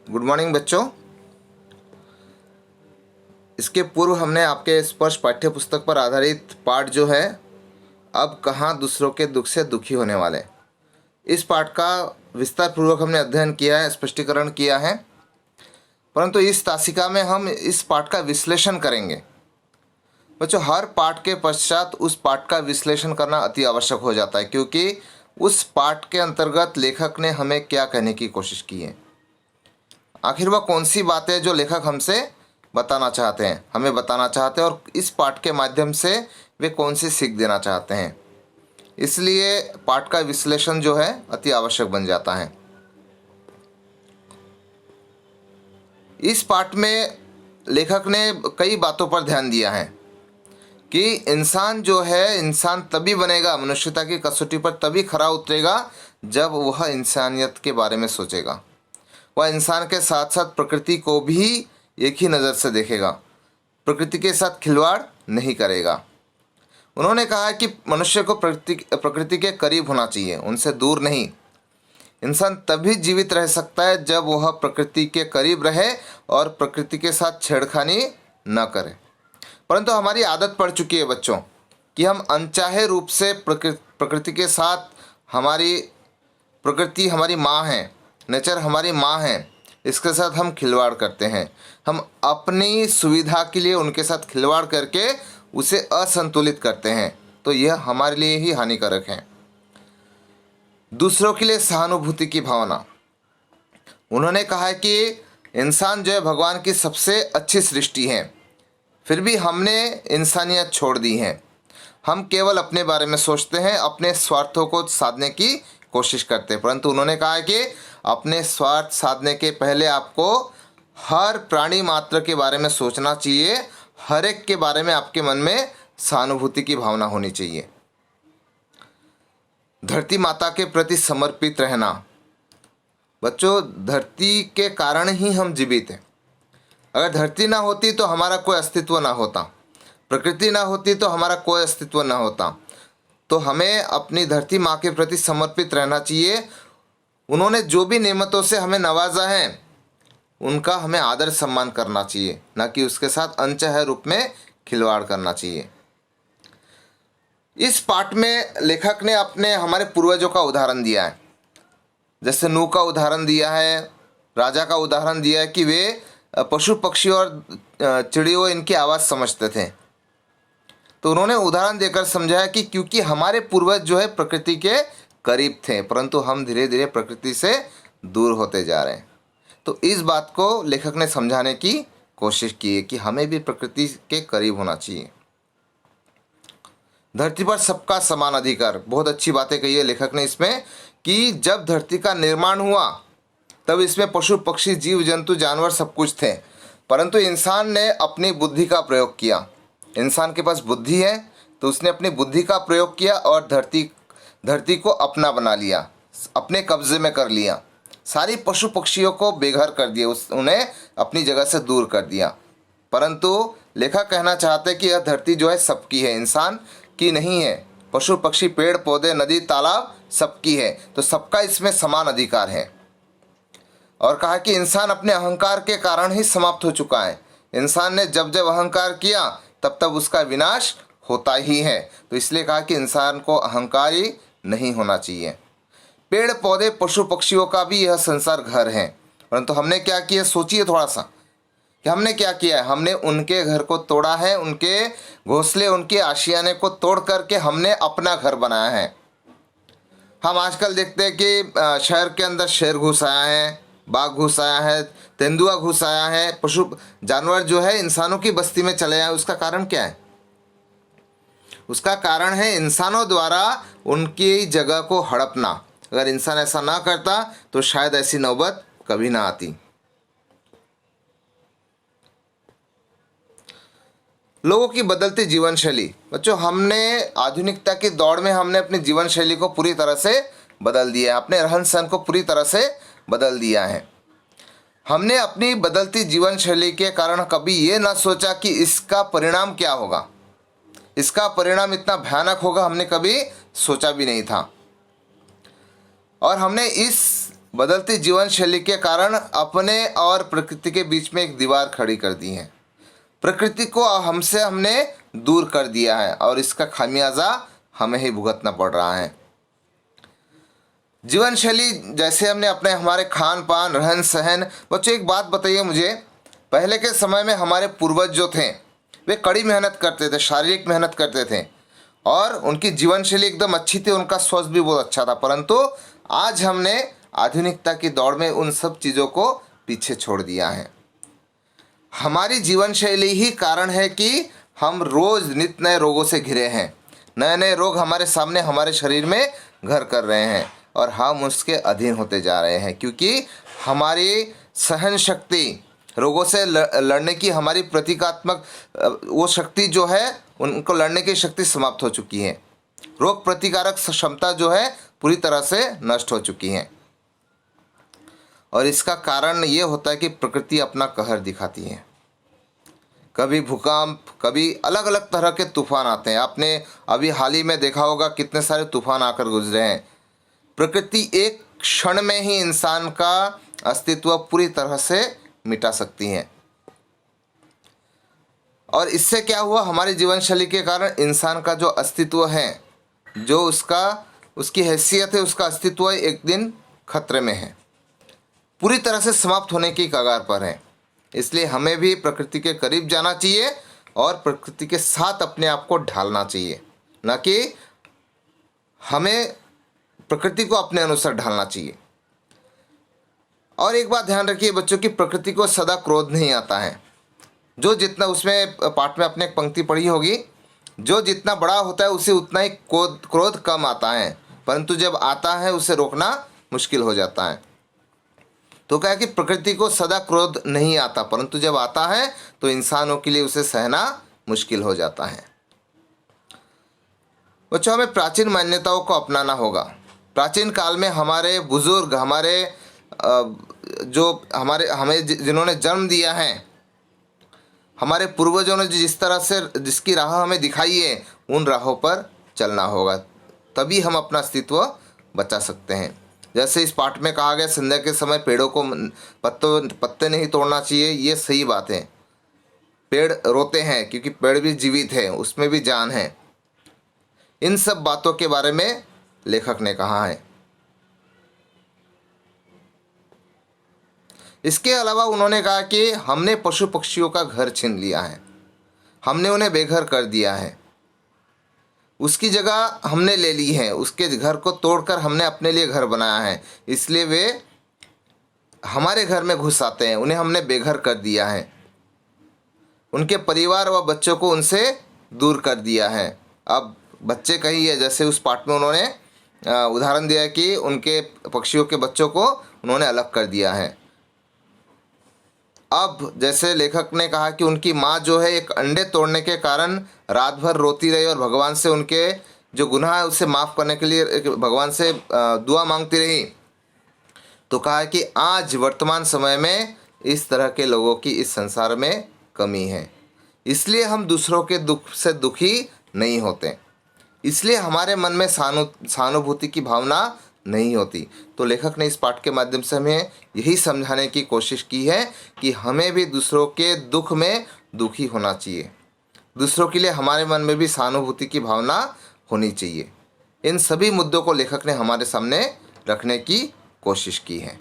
Good morning बच्चों। इसके पूर्व हमने आपके स्पर्श पाठ्य पुस्तक पर आधारित पाठ जो है अब कहाँ दूसरों के दुख से दुखी होने वाले, इस पाठ का विस्तार पूर्वक हमने अध्ययन किया है, स्पष्टीकरण किया है। परंतु इस तासिका में हम इस पाठ का विश्लेषण करेंगे। बच्चों, हर पाठ के पश्चात उस पाठ का विश्लेषण करना अति आवश्यक हो जाता है, क्योंकि उस पाठ के अंतर्गत लेखक ने हमें क्या कहने की कोशिश की है, आखिर वह कौन सी बातें जो लेखक हमसे बताना चाहते हैं, हमें बताना चाहते हैं, और इस पाठ के माध्यम से वे कौन सी सीख देना चाहते हैं। इसलिए पाठ का विश्लेषण जो है अति आवश्यक बन जाता है। इस पाठ में लेखक ने कई बातों पर ध्यान दिया है कि इंसान जो है, इंसान तभी बनेगा, मनुष्यता की कसौटी पर तभी खरा उतरेगा जब वह इंसानियत के बारे में सोचेगा। वह इंसान के साथ साथ प्रकृति को भी एक ही नज़र से देखेगा, प्रकृति के साथ खिलवाड़ नहीं करेगा। उन्होंने कहा कि मनुष्य को प्रकृति के करीब होना चाहिए, उनसे दूर नहीं। इंसान तभी जीवित रह सकता है जब वह प्रकृति के करीब रहे और प्रकृति के साथ छेड़खानी न करे। परंतु हमारी आदत पड़ चुकी है बच्चों कि हम अनचाहे रूप से प्रकृति के साथ, हमारी प्रकृति हमारी माँ है, नेचर हमारी माँ है, इसके साथ हम खिलवाड़ करते हैं। हम अपनी सुविधा के लिए उनके साथ खिलवाड़ करके उसे असंतुलित करते हैं, तो यह हमारे लिए ही हानिकारक है। दूसरों के लिए सहानुभूति की भावना। उन्होंने कहा है कि इंसान जो है भगवान की सबसे अच्छी सृष्टि है, फिर भी हमने इंसानियत छोड़ दी है। हम केवल अपने बारे में सोचते हैं, अपने स्वार्थों को साधने की कोशिश करते हैं। परंतु उन्होंने कहा है कि अपने स्वार्थ साधने के पहले आपको हर प्राणी मात्र के बारे में सोचना चाहिए, हर एक के बारे में आपके मन में सहानुभूति की भावना होनी चाहिए। धरती माता के प्रति समर्पित रहना। बच्चों, धरती के कारण ही हम जीवित हैं। अगर धरती ना होती तो हमारा कोई अस्तित्व ना होता, प्रकृति ना होती तो हमारा कोई अस्तित्व ना होता। तो हमें अपनी धरती माँ के प्रति समर्पित रहना चाहिए। उन्होंने जो भी नेमतों से हमें नवाजा है उनका हमें आदर सम्मान करना चाहिए, ना कि उसके साथ अनचाहे रूप में खिलवाड़ करना चाहिए। इस पाठ में लेखक ने हमारे पूर्वजों का उदाहरण दिया है, जैसे नूह का उदाहरण दिया है, राजा का उदाहरण दिया है कि वे पशु पक्षी और चिड़ियों इनकी आवाज़ समझते थे। तो उन्होंने उदाहरण देकर समझाया कि क्योंकि हमारे पूर्वज जो है प्रकृति के करीब थे, परंतु हम धीरे धीरे प्रकृति से दूर होते जा रहे हैं। तो इस बात को लेखक ने समझाने की कोशिश की है कि हमें भी प्रकृति के करीब होना चाहिए। धरती पर सबका समान अधिकार। बहुत अच्छी बातें कही है लेखक ने इसमें कि जब धरती का निर्माण हुआ तब इसमें पशु पक्षी जीव जंतु जानवर सब कुछ थे, परंतु इंसान ने अपनी बुद्धि का प्रयोग किया। इंसान के पास बुद्धि है तो उसने अपनी बुद्धि का प्रयोग किया और धरती को अपना बना लिया, अपने कब्जे में कर लिया। सारी पशु पक्षियों को बेघर कर दिया, उन्हें अपनी जगह से दूर कर दिया। परंतु लेखक कहना चाहते हैं कि यह धरती जो है सबकी है, इंसान की नहीं है। पशु पक्षी पेड़ पौधे नदी तालाब सबकी है, तो सबका इसमें समान अधिकार है। और कहा कि इंसान अपने अहंकार के कारण ही समाप्त हो चुका है। इंसान ने जब जब अहंकार किया तब तब उसका विनाश होता ही है। तो इसलिए कहा कि इंसान को अहंकारी नहीं होना चाहिए। पेड़ पौधे पशु पक्षियों का भी यह संसार घर है, परंतु हमने क्या किया, सोचिए थोड़ा सा कि हमने क्या किया है। हमने उनके घर को तोड़ा है, उनके घोंसले, उनके आशियाने को तोड़ करके हमने अपना घर बनाया है। हम आजकल देखते हैं कि शहर के अंदर शेर घुस आया है, बाघ घुस आया है, तेंदुआ घुस आया है, पशु जानवर जो है इंसानों की बस्ती में चले आए। उसका कारण क्या है? उसका कारण है इंसानों द्वारा उनकी जगह को हड़पना। अगर इंसान ऐसा ना करता तो शायद ऐसी नौबत कभी ना आती। लोगों की बदलती जीवन शैली। बच्चों, हमने आधुनिकता की दौड़ में हमने अपनी जीवन शैली को पूरी तरह से बदल दिया है, अपने रहन सहन को पूरी तरह से बदल दिया है। हमने अपनी बदलती जीवन शैली के कारण कभी ये ना सोचा कि इसका परिणाम क्या होगा, इसका परिणाम इतना भयानक होगा, हमने कभी सोचा भी नहीं था। और हमने इस बदलती जीवन शैली के कारण अपने और प्रकृति के बीच में एक दीवार खड़ी कर दी है। प्रकृति को हमने दूर कर दिया है और इसका खामियाजा हमें ही भुगतना पड़ रहा है। जीवन शैली जैसे हमने अपने हमारे खान पान, रहन सहन। बच्चों एक बात बताइए मुझे, पहले के समय में हमारे पूर्वज जो थे वे कड़ी मेहनत करते थे, शारीरिक मेहनत करते थे और उनकी जीवन शैली एकदम अच्छी थी, उनका स्वास्थ्य भी बहुत अच्छा था। परंतु आज हमने आधुनिकता की दौड़ में उन सब चीज़ों को पीछे छोड़ दिया है। हमारी जीवन शैली ही कारण है कि हम रोज़ नित्य नए रोगों से घिरे हैं। नए नए रोग हमारे सामने हमारे शरीर में घर कर रहे हैं और हम उसके अधीन होते जा रहे हैं, क्योंकि हमारी सहन शक्ति, रोगों से लड़ने की हमारी प्रतीकात्मक वो शक्ति जो है, उनको लड़ने की शक्ति समाप्त हो चुकी है। रोग प्रतिकारक क्षमता जो है पूरी तरह से नष्ट हो चुकी है और इसका कारण ये होता है कि प्रकृति अपना कहर दिखाती है। कभी भूकंप, कभी अलग अलग तरह के तूफान आते हैं। आपने अभी हाल ही में देखा होगा कितने सारे तूफान आकर गुजरे हैं। प्रकृति एक क्षण में ही इंसान का अस्तित्व पूरी तरह से मिटा सकती है और इससे क्या हुआ, हमारी जीवन शैली के कारण इंसान का जो अस्तित्व है, जो उसकी हैसियत है, उसका अस्तित्व एक दिन खतरे में है, पूरी तरह से समाप्त होने की कगार पर है। इसलिए हमें भी प्रकृति के करीब जाना चाहिए और प्रकृति के साथ अपने आप को ढालना चाहिए, न कि हमें प्रकृति को अपने अनुसार ढालना चाहिए। और एक बात ध्यान रखिए बच्चों की, प्रकृति को सदा क्रोध नहीं आता है। जो जितना, उसमें पाठ में अपने एक पंक्ति पढ़ी होगी, जो जितना बड़ा होता है उसे उतना ही क्रोध कम आता है, परंतु जब आता है उसे रोकना मुश्किल हो जाता है। तो कहा कि प्रकृति को सदा क्रोध नहीं आता, परंतु जब आता है तो इंसानों के लिए उसे सहना मुश्किल हो जाता है। बच्चों हमें प्राचीन मान्यताओं को अपनाना होगा। प्राचीन काल में हमारे बुजुर्ग, हमें जिन्होंने जन्म दिया है, हमारे पूर्वजों ने जिस तरह से जिसकी राह हमें दिखाई है, उन राहों पर चलना होगा, तभी हम अपना अस्तित्व बचा सकते हैं। जैसे इस पाठ में कहा गया, संध्या के समय पेड़ों को पत्ते नहीं तोड़ना चाहिए, ये सही बात है। पेड़ रोते हैं क्योंकि पेड़ भी जीवित है, उसमें भी जान है। इन सब बातों के बारे में लेखक ने कहा है। इसके अलावा उन्होंने कहा कि हमने पशु पक्षियों का घर छीन लिया है, हमने उन्हें बेघर कर दिया है, उसकी जगह हमने ले ली है, उसके घर को तोड़कर हमने अपने लिए घर बनाया है, इसलिए वे हमारे घर में घुस आते हैं। उन्हें हमने बेघर कर दिया है, उनके परिवार व बच्चों को उनसे दूर कर दिया है। अब बच्चे कही है, जैसे उस पाठ में उन्होंने उदाहरण दिया है कि उनके पक्षियों के बच्चों को उन्होंने अलग कर दिया है। अब जैसे लेखक ने कहा कि उनकी माँ जो है एक अंडे तोड़ने के कारण रात भर रोती रही और भगवान से उनके जो गुनाह है उसे माफ़ करने के लिए भगवान से दुआ मांगती रही। तो कहा कि आज वर्तमान समय में इस तरह के लोगों की इस संसार में कमी है, इसलिए हम दूसरों के दुख से दुखी नहीं होते, इसलिए हमारे मन में सहानुभूति की भावना नहीं होती। तो लेखक ने इस पाठ के माध्यम से हमें यही समझाने की कोशिश की है कि हमें भी दूसरों के दुख में दुखी होना चाहिए, दूसरों के लिए हमारे मन में भी सहानुभूति की भावना होनी चाहिए। इन सभी मुद्दों को लेखक ने हमारे सामने रखने की कोशिश की है।